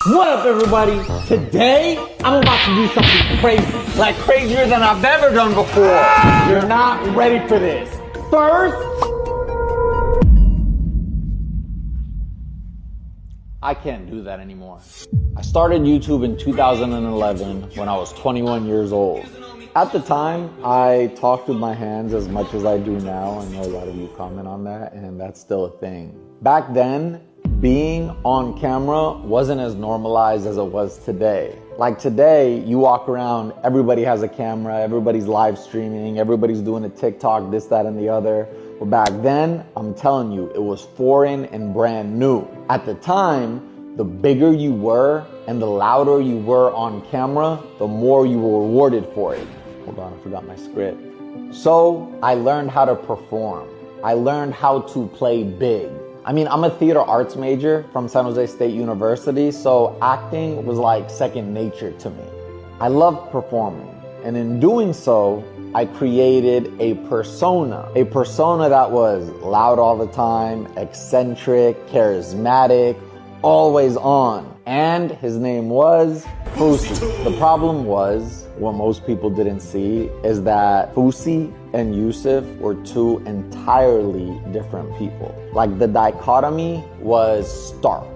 What up, everybody? Today, I'm about to do something crazy. Like crazier than I've ever done before. You're not ready for this. First, I can't do that anymore. I started YouTube in 2011 when I was 21 years old. At the time, I talked with my hands as much as I do now. I know a lot of you comment on that, and that's still a thing. Back then, being on camera wasn't as normalized as it was today. Like today, you walk around, everybody has a camera, everybody's live streaming, everybody's doing a TikTok, this, that, and the other. But back then, I'm telling you, it was foreign and brand new. At the time, the bigger you were and the louder you were on camera, the more you were rewarded for it. Hold on, I forgot my script. So I learned how to perform. I learned how to play big. I mean, I'm a theater arts major from San Jose State University, so acting was like second nature to me. I loved performing, and in doing so, I created a persona that was loud all the time, eccentric, charismatic, always on. And his name was FOUSEY. The problem was, what most people didn't see, is that FOUSEY and Yusuf were two entirely different people. Like the dichotomy was stark.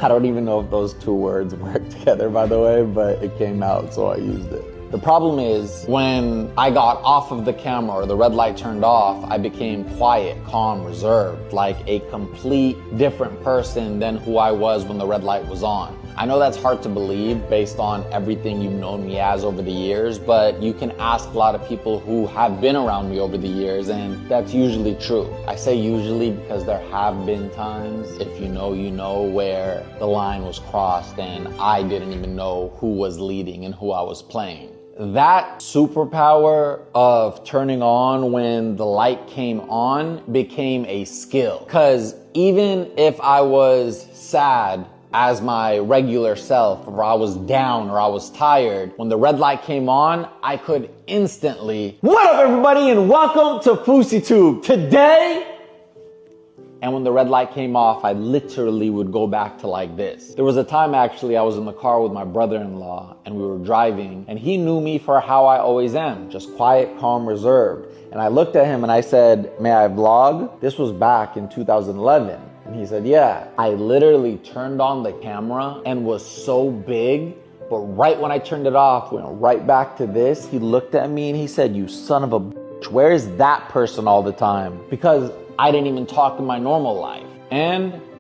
I don't even know if those two words work together, by the way, but it came out, so I used it. The problem is, when I got off of the camera or the red light turned off, I became quiet, calm, reserved, like a complete different person than who I was when the red light was on. I know that's hard to believe based on everything you've known me as over the years, but you can ask a lot of people who have been around me over the years, and that's usually true. I say usually because there have been times, if you know, where the line was crossed and I didn't even know who was leading and who I was playing. That superpower of turning on when the light came on became a skill. Because even if I was sad as my regular self, or I was down, or I was tired, when the red light came on, I could instantly, what up everybody, and welcome to FOUSEYTube. Today, and when the red light came off, I literally would go back to like this. There was a time actually I was in the car with my brother-in-law and we were driving, and he knew me for how I always am, just quiet, calm, reserved. And I looked at him and I said, may I vlog? This was back in 2011. And he said, yeah. I literally turned on the camera and was so big, but right when I turned it off, went right back to this, he looked at me and he said, you son of a bitch, where is that person all the time? Because I didn't even talk in my normal life. And